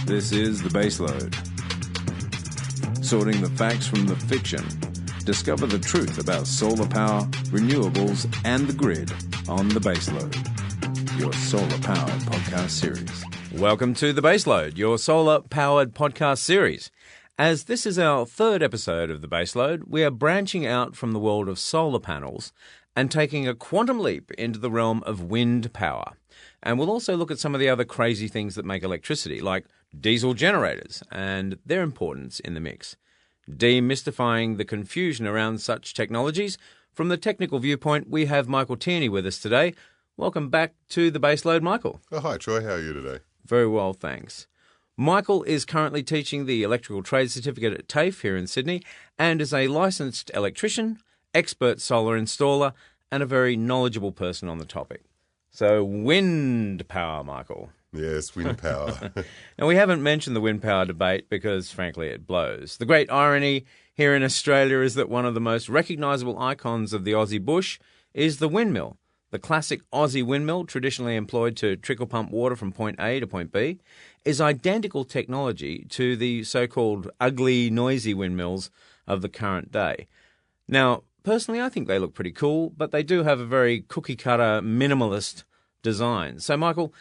This is the Baseload. Sorting the facts from the fiction. Discover the truth about solar power, renewables, and the grid on the Baseload, your solar-powered podcast series. Welcome to the Baseload, your solar-powered podcast series. As this is our third episode of the Baseload, we are branching out from the world of solar panels and taking a quantum leap into the realm of wind power. And we'll also look at some of the other crazy things that make electricity, like diesel generators and their importance in the mix. Demystifying the confusion around such technologies. From the technical viewpoint, we have Michael Tierney with us today. Welcome back to the Baseload, Michael. Oh, hi, Troy. How are you today? Very well, thanks. Michael is currently teaching the Electrical Trade Certificate at TAFE here in Sydney and is a licensed electrician, expert solar installer, and a very knowledgeable person on the topic. So, wind power, Michael. Yes, wind power. Now, we haven't mentioned the wind power debate because, frankly, it blows. The great irony here in Australia is that one of the most recognisable icons of the Aussie bush is the windmill. The classic Aussie windmill, traditionally employed to trickle pump water from point A to point B, is identical technology to the so-called ugly, noisy windmills of the current day. Now, personally, I think they look pretty cool, but they do have a very cookie-cutter, minimalist design. So, Michael,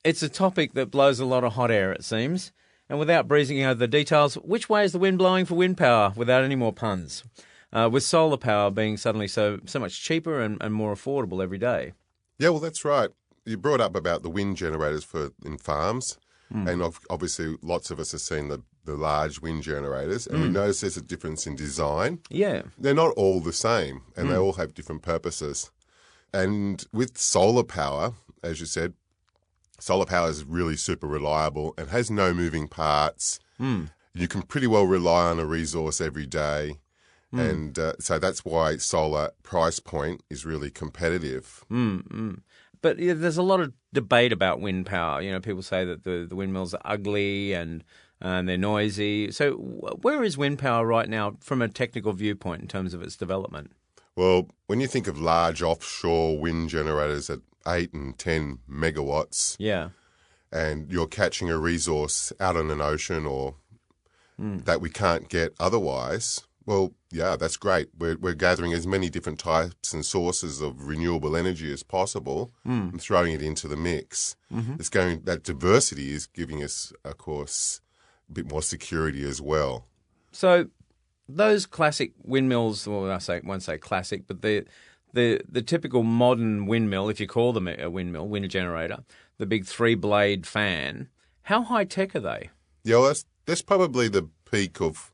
it's a topic that blows a lot of hot air, it seems. And without breezing over the details, which way is the wind blowing for wind power without any more puns? With solar power being suddenly so much cheaper and more affordable every day. Yeah, well, that's right. You brought up about the wind generators in farms, and obviously lots of us have seen the large wind generators, and we notice there's a difference in design. Yeah. They're not all the same, and they all have different purposes. And with solar power, as you said, solar power is really super reliable and has no moving parts. You can pretty well rely on a resource every day. And so that's why solar price point is really competitive. But yeah, there's a lot of debate about wind power. You know, people say that the windmills are ugly and they're noisy. So where is wind power right now from a technical viewpoint in terms of its development? Well, when you think of large offshore wind generators at 8 and 10 megawatts, and you're catching a resource out on an ocean or that we can't get otherwise, well, yeah, that's great. We're gathering as many different types and sources of renewable energy as possible and throwing it into the mix. That diversity is giving us, of course, a bit more security as well. So those classic windmills, well, I won't say classic, but the typical modern windmill, if you call them a windmill, wind generator, the big 3-blade fan, how high tech are they? Yeah, well, that's probably the peak of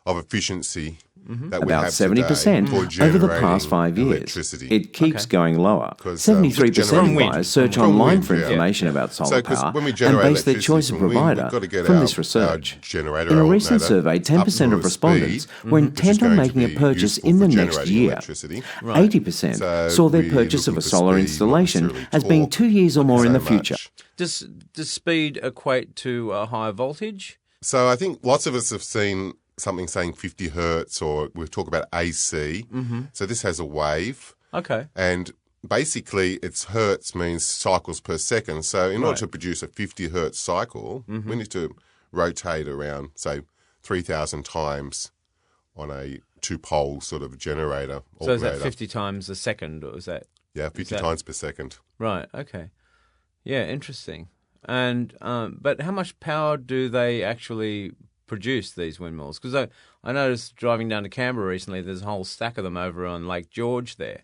efficiency that we about have 70% over the past 5 years. Electricity. It keeps going lower. 73% of buyers search online for information about solar power when we and generate base their choice of provider from this research. Generator In a recent survey, 10% of respondents were intent on making a purchase in the next year. 80% saw their purchase of a solar installation as being 2 years or more in the future. Does speed equate to a higher voltage? So I think lots of us have seen something saying 50 hertz, or we talk about AC. So this has a wave. Okay. And basically, it's hertz means cycles per second. So in order to produce a 50 hertz cycle, we need to rotate around, say, 3,000 times on a 2-pole sort of generator. So is that 50 times a second, or is that? Yeah, 50 times per second. Right, okay. Yeah, interesting. And but how much power do they actually produce, these windmills? Because I noticed driving down to Canberra recently, there's a whole stack of them over on Lake George there.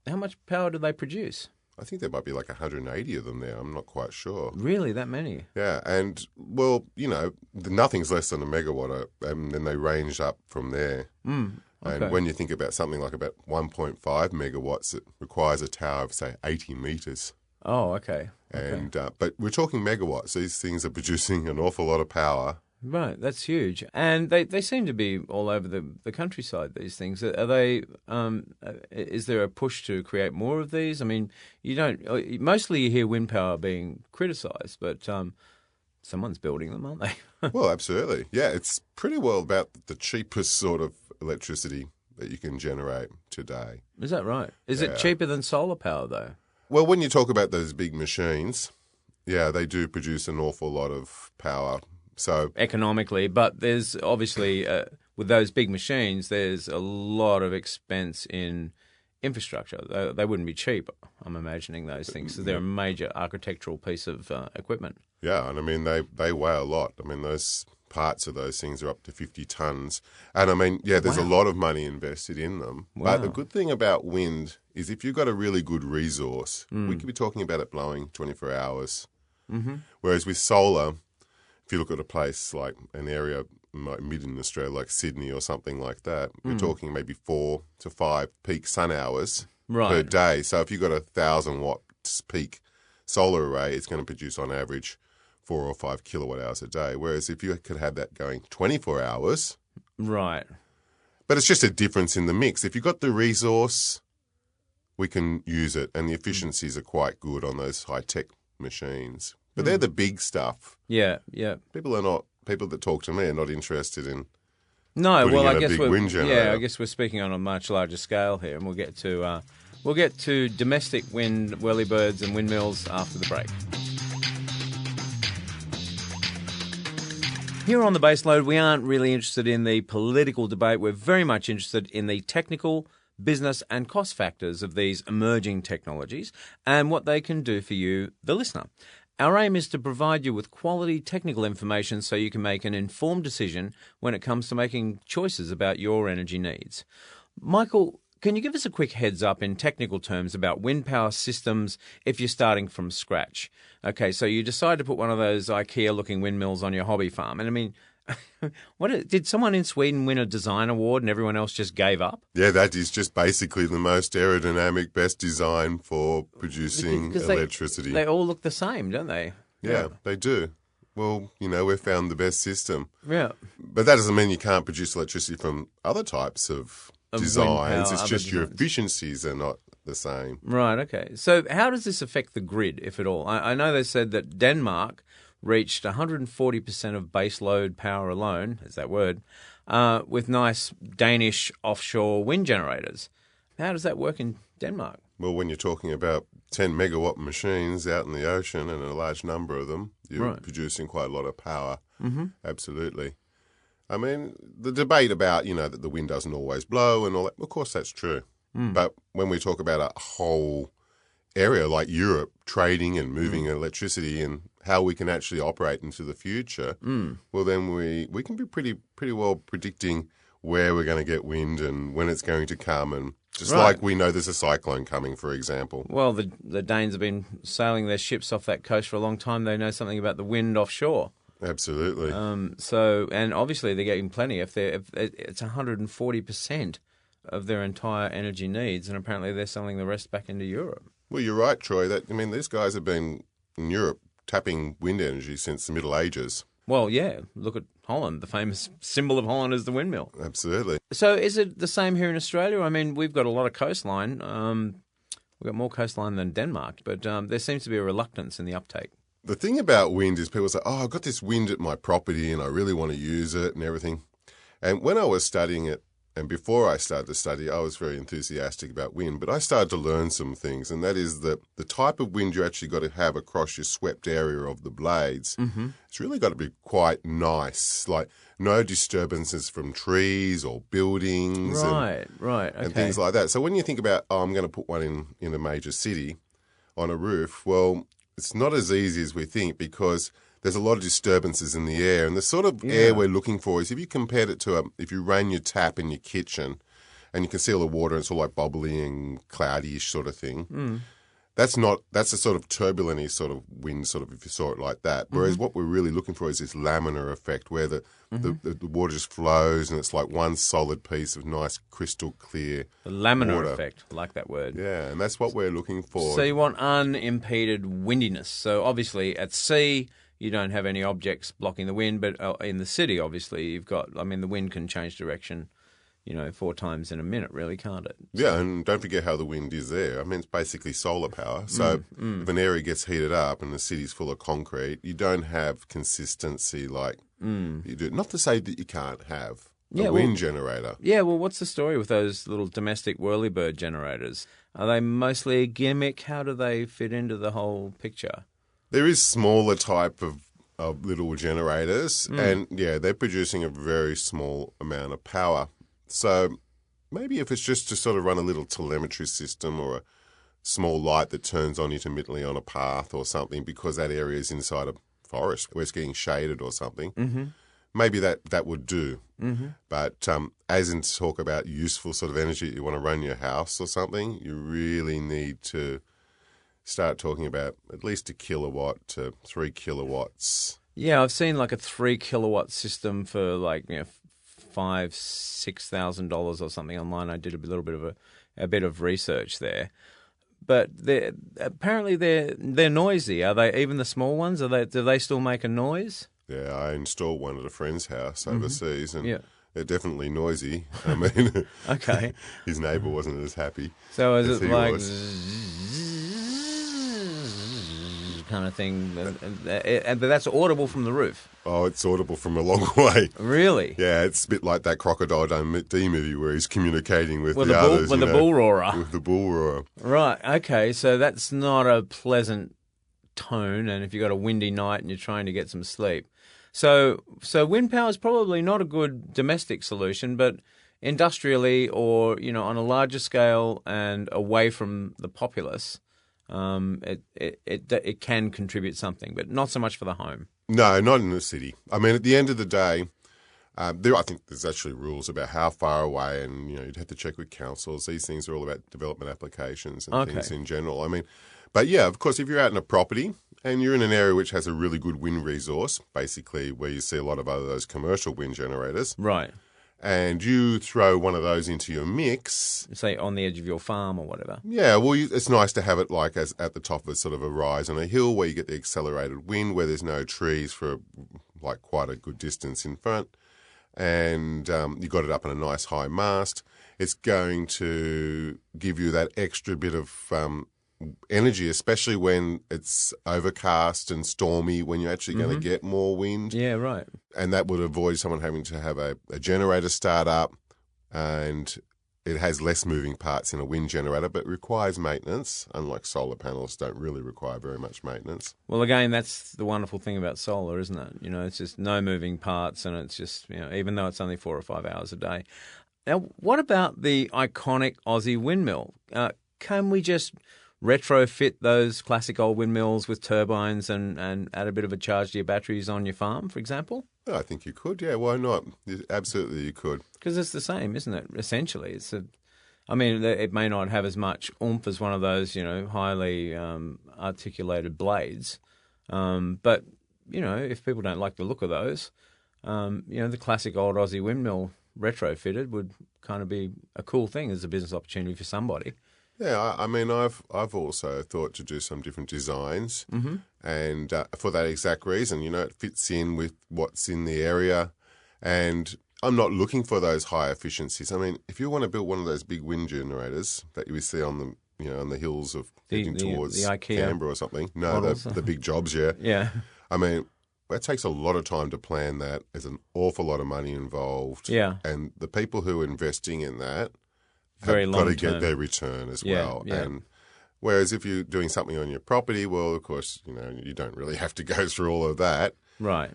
How much power do they produce? I think there might be like 180 of them there. I'm not quite sure. Really, that many? Yeah, and, well, you know, nothing's less than a megawatt, and then they range up from there. Okay. And when you think about something like about 1.5 megawatts, it requires a tower of, say, 80 metres. Oh, okay. And but we're talking megawatts. These things are producing an awful lot of power. Right, that's huge. And they seem to be all over the countryside, these things. Are they, is there a push to create more of these? I mean, mostly you hear wind power being criticised, but someone's building them, aren't they? Well, absolutely. Yeah, it's pretty well about the cheapest sort of electricity that you can generate today. Is that right? Is it cheaper than solar power, though? Well, when you talk about those big machines, Yeah, they do produce an awful lot of power. So economically, but there's obviously, with those big machines, there's a lot of expense in infrastructure. They wouldn't be cheap, I'm imagining, those things. So they're a major architectural piece of equipment. Yeah, and I mean, they weigh a lot. I mean, those parts of those things are up to 50 tons. And I mean, yeah, there's a lot of money invested in them. Wow. But the good thing about wind is if you've got a really good resource, we could be talking about it blowing 24 hours. Mm-hmm. Whereas with solar, if you look at a place like an area like mid in Australia, like Sydney or something like that, we're talking maybe 4 to 5 peak sun hours per day. So if you've got 1,000 watts peak solar array, it's going to produce on average 4 or 5 kilowatt hours a day. Whereas if you could have that going 24 hours. Right. But it's just a difference in the mix. If you've got the resource, we can use it. And the efficiencies are quite good on those high-tech machines. But they're the big stuff. Yeah, yeah. People that talk to me are not interested in I guess wind generator. I guess we're speaking on a much larger scale here, and we'll get to domestic wind whirlybirds and windmills after the break. Here on the Baseload, we aren't really interested in the political debate. We're very much interested in the technical, business and cost factors of these emerging technologies and what they can do for you, the listener. Our aim is to provide you with quality technical information so you can make an informed decision when it comes to making choices about your energy needs. Michael, can you give us a quick heads up in technical terms about wind power systems if you're starting from scratch? Okay, so you decide to put one of those IKEA-looking windmills on your hobby farm. And I mean, did someone in Sweden win a design award and everyone else just gave up? Yeah, that is just basically the most aerodynamic, best design for producing electricity. They all look the same, don't they? Yeah, they do. Well, we've found the best system. Yeah. But that doesn't mean you can't produce electricity from other types of designs. It's just your efficiencies are not the same. Right, okay. So how does this affect the grid, if at all? I know they said that Denmark reached 140% of baseload power alone, is that word, with nice Danish offshore wind generators. How does that work in Denmark? Well, when you're talking about 10 megawatt machines out in the ocean and a large number of them, you're producing quite a lot of power. Mm-hmm. Absolutely. I mean, the debate about, that the wind doesn't always blow and all that, of course that's true. But when we talk about a whole area like Europe trading and moving electricity and how we can actually operate into the future, well, then we can be pretty well predicting where we're going to get wind and when it's going to come, and just like we know there's a cyclone coming, for example. Well, the Danes have been sailing their ships off that coast for a long time. They know something about the wind offshore. Absolutely. And obviously they're getting plenty. If it's 140% of their entire energy needs, and apparently they're selling the rest back into Europe. Well, you're right, Troy. These guys have been in Europe tapping wind energy since the Middle Ages. Well, yeah. Look at Holland. The famous symbol of Holland is the windmill. Absolutely. So is it the same here in Australia? I mean, we've got a lot of coastline. We've got more coastline than Denmark, but there seems to be a reluctance in the uptake. The thing about wind is people say, I've got this wind at my property and I really want to use it and everything. And when I was studying it, and before I started to study, I was very enthusiastic about wind, but I started to learn some things, and that is that the type of wind you actually got to have across your swept area of the blades, it's really got to be quite nice, like no disturbances from trees or buildings and things like that. So when you think about, I'm going to put one in a major city on a roof, well, it's not as easy as we think because there's a lot of disturbances in the air. And the sort of air we're looking for is if you compared it to if you ran your tap in your kitchen and you can see all the water and it's all like bubbly and cloudy-ish sort of thing. That's a sort of turbulent sort of wind, sort of, if you saw it like that. Whereas what we're really looking for is this laminar effect where the water just flows and it's like one solid piece of nice crystal clear The laminar water. Effect, I like that word. Yeah, and that's what we're looking for. So you want unimpeded windiness. So obviously at sea you don't have any objects blocking the wind, but in the city obviously you've got, the wind can change direction 4 times in a minute, really, can't it? So. Yeah, and don't forget how the wind is there. It's basically solar power. So if an area gets heated up and the city's full of concrete, you don't have consistency like you do. Not to say that you can't have a wind generator. Yeah, well, what's the story with those little domestic whirlybird generators? Are they mostly a gimmick? How do they fit into the whole picture? There is smaller type of little generators, and yeah, they're producing a very small amount of power. So maybe if it's just to sort of run a little telemetry system or a small light that turns on intermittently on a path or something, because that area is inside a forest where it's getting shaded or something, maybe that would do. But as in talk about useful sort of energy you want to run your house or something, you really need to start talking about at least 1 kilowatt to 3 kilowatts. Yeah, I've seen like a 3 kilowatt system for like $5,000-6,000 or something online. I did a little bit of a bit of research there, but apparently they're noisy. Are they, even the small ones? Do they still make a noise? Yeah, I installed one at a friend's house overseas, and they're definitely noisy. I mean, okay, his neighbour wasn't as happy. So is it like kind of thing, but that's audible from the roof? Oh, it's audible from a long way. Really? Yeah, it's a bit like that Crocodile Dundee movie where he's communicating with the others. With the bull roarer. With the bull roarer. Right, okay, so that's not a pleasant tone, and if you've got a windy night and you're trying to get some sleep. So wind power is probably not a good domestic solution, but industrially or, on a larger scale and away from the populace, it can contribute something, but not so much for the home. No, not in the city. I mean, at the end of the day, I think there's actually rules about how far away, and you'd have to check with councils. These things are all about development applications and things in general. I mean, but yeah, of course, if you're out in a property and you're in an area which has a really good wind resource, basically where you see a lot of those commercial wind generators, right? And you throw one of those into your mix, say on the edge of your farm or whatever. Yeah, well, it's nice to have it like as at the top of sort of a rise on a hill where you get the accelerated wind, where there's no trees for like quite a good distance in front, and you got it up on a nice high mast. It's going to give you that extra bit of energy, especially when it's overcast and stormy, when you're actually going to get more wind. Yeah, right. And that would avoid someone having to have a generator start up, and it has less moving parts in a wind generator, but requires maintenance, unlike solar panels don't really require very much maintenance. Well, again, that's the wonderful thing about solar, isn't it? It's just no moving parts, and it's just, even though it's only 4 or 5 hours a day. Now, what about the iconic Aussie windmill? Can we just retrofit those classic old windmills with turbines and add a bit of a charge to your batteries on your farm, for example? I think you could, yeah. Why not? Absolutely you could. Because it's the same, isn't it? Essentially, it may not have as much oomph as one of those, highly articulated blades. But, if people don't like the look of those, the classic old Aussie windmill retrofitted would kind of be a cool thing as a business opportunity for somebody. Yeah, I mean, I've also thought to do some different designs, and for that exact reason, it fits in with what's in the area, and I'm not looking for those high efficiencies. I mean, if you want to build one of those big wind generators that you see on the on the hills of heading towards the IKEA Canberra or something, the big jobs, yeah, yeah. I mean, that takes a lot of time to plan that. There's an awful lot of money involved, yeah, and the people who are investing in that very long got to get their return as well. Yeah. And whereas if you're doing something on your property, well, of course, you don't really have to go through all of that. Right.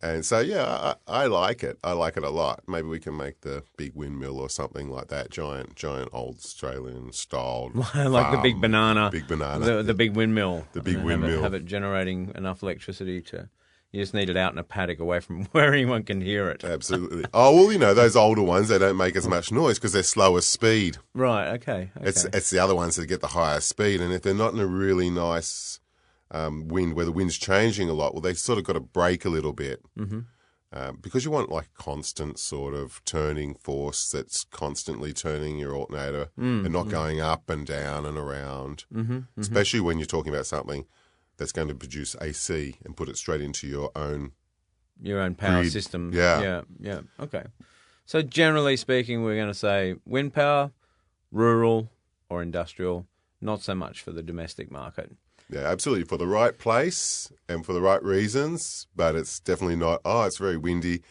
And so, yeah, I like it. I like it a lot. Maybe we can make the big windmill or something like that, giant old Australian style. Like farm. the big banana. Big banana. The big windmill. The big windmill. Have it generating enough electricity to... You just need it out in a paddock away from where anyone can hear it. Absolutely. Oh, well, those older ones, they don't make as much noise because they're slower speed. Right, okay. It's the other ones that get the higher speed. And if they're not in a really nice wind where the wind's changing a lot, well, they sort of got to brake a little bit. Because you want like constant sort of turning force that's constantly turning your alternator and not going up and down and around, especially when you're talking about something that's going to produce AC and put it straight into your own power grid. system. Yeah. Okay. So generally speaking, we're going to say wind power, rural or industrial, not so much for the domestic market. Yeah, absolutely. For the right place and for the right reasons, but it's definitely not, it's very windy,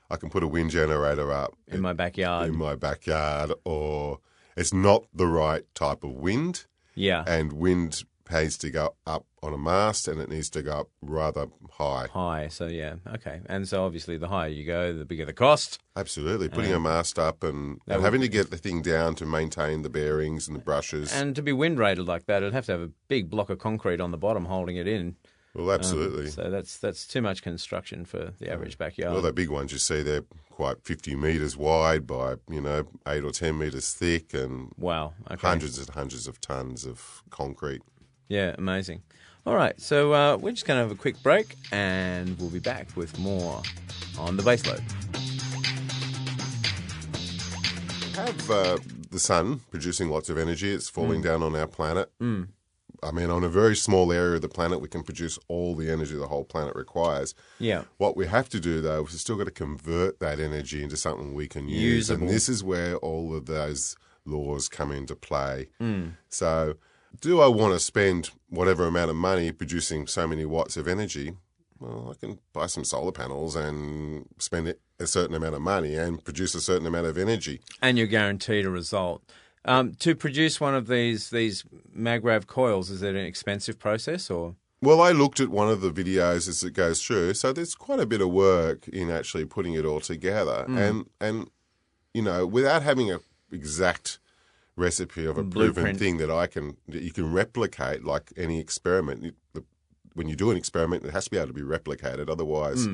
I can put a wind generator up. In my backyard. Or it's not the right type of wind. Yeah. And wind needs to go up on a mast, and it needs to go up rather high. High, so yeah, okay. And so obviously the higher you go, the bigger the cost. Absolutely. Putting a mast up and having to get the thing down to maintain the bearings and the brushes. And to be wind rated like that, it'd have to have a big block of concrete on the bottom holding it in. Well, absolutely. So that's too much construction for the average backyard. Well, the big ones you see, they're quite 50 metres wide by, 8 or 10 metres thick, and wow, okay. hundreds and hundreds of tonnes of concrete. Yeah, amazing. All right, so we're just going to have a quick break, and we'll be back with more on the Baseload. Have the sun producing lots of energy. It's falling down on our planet. I mean, on a very small area of the planet, we can produce all the energy the whole planet requires. Yeah. What we have to do, though, is we've still got to convert that energy into something we can use. Usable. And this is where all of those laws come into play. So do I want to spend whatever amount of money producing so many watts of energy? Well, I can buy some solar panels and spend a certain amount of money and produce a certain amount of energy. And you're guaranteed a result. To produce one of these MagRav coils, is it an expensive process or? Well, I looked at one of the videos as it goes through, so there's quite a bit of work in actually putting it all together. And without having an exact recipe of a proven thing that you can replicate, like any experiment. When you do an experiment, it has to be able to be replicated. Otherwise,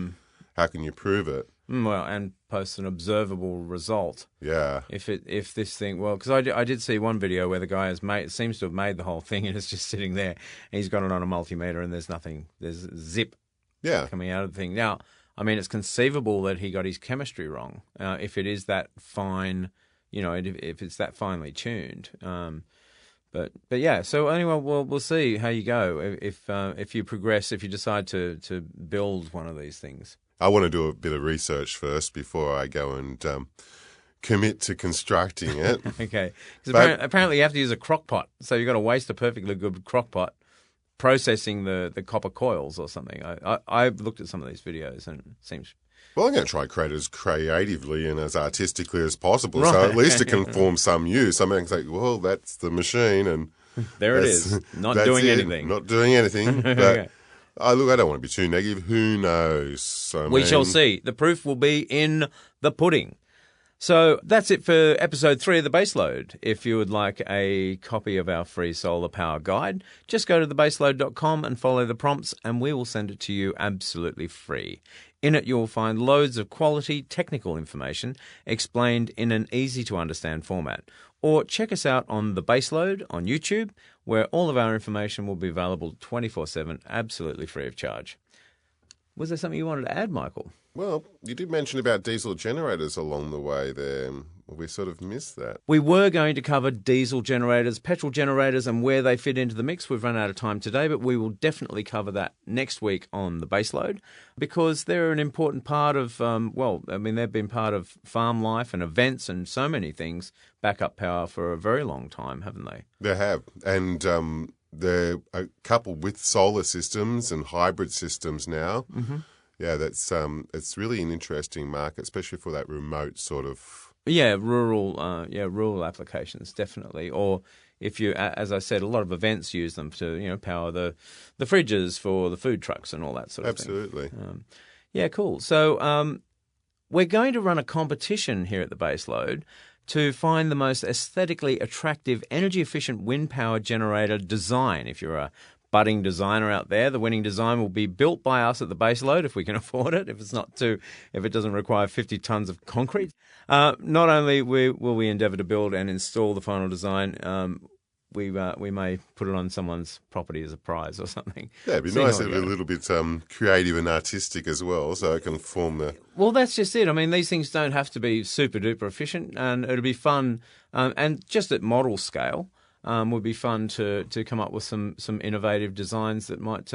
how can you prove it? Well, and post an observable result. Yeah. If this thing, well, because I did see one video where the guy seems to have made the whole thing and it's just sitting there. And he's got it on a multimeter and there's nothing. There's zip. Coming out of the thing. Now, I mean, it's conceivable that he got his chemistry wrong. If it is that fine, if it's that finely tuned. But yeah. So anyway, we'll see how you go if you progress, if you decide to build one of these things. I want to do a bit of research first before I go and commit to constructing it. Okay. Because apparently you have to use a crock pot. So you've got to waste a perfectly good crock pot processing the copper coils or something. I've looked at some of these videos and it seems... Well, I'm going to try create as creatively and as artistically as possible. Right. So at least it can form some use. I mean, I can say, well, that's the machine and... There it is. Not doing anything. Not doing anything. But... Okay. I don't want to be too negative. Who knows? We shall see. The proof will be in the pudding. So that's it for episode 3 of The Baseload. If you would like a copy of our free solar power guide, just go to thebaseload.com and follow the prompts and we will send it to you absolutely free. In it, you'll find loads of quality technical information explained in an easy-to-understand format. Or check us out on The Baseload on YouTube, where all of our information will be available 24/7, absolutely free of charge. Was there something you wanted to add, Michael? Well, you did mention about diesel generators along the way there. We sort of missed that. We were going to cover diesel generators, petrol generators, and where they fit into the mix. We've run out of time today, but we will definitely cover that next week on The Baseload because they're an important part of, they've been part of farm life and events and so many things, backup power for a very long time, haven't they? They have. And they're coupled with solar systems and hybrid systems now. Mm-hmm. Yeah, that's it's really an interesting market, especially for that remote sort of... Yeah, rural applications, definitely. Or if you, as I said, a lot of events use them to, power the fridges for the food trucks and all that sort of thing. Absolutely. Yeah, cool. So we're going to run a competition here at the Baseload to find the most aesthetically attractive, energy-efficient wind power generator design. If you're a budding designer out there, the winning design will be built by us at the Baseload if we can afford it. If it doesn't require 50 tons of concrete. Not only will we endeavour to build and install the final design, we may put it on someone's property as a prize or something. Yeah, it'd be nice if it was a little bit creative and artistic as well, so it can form the... Well, that's just it. I mean, these things don't have to be super duper efficient, and it'll be fun, and just at model scale. Would be fun to come up with some innovative designs that might,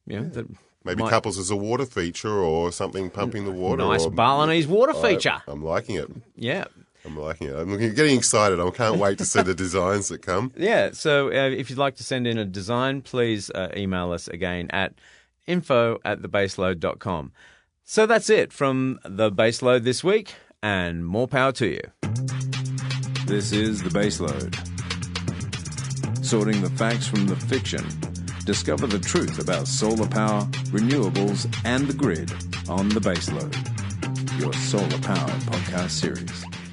maybe couples as a water feature or something pumping the water. Nice Balinese water feature. I'm liking it. Yeah. I'm liking it. I'm getting excited. I can't wait to see the designs that come. Yeah, so if you'd like to send in a design, please email us again at info@thebaseload.com. So that's it from The Baseload this week, and more power to you. This is The Baseload. sorting the facts from the fiction. Discover the truth about solar power, renewables, and the grid on The Baseload, your solar power podcast series.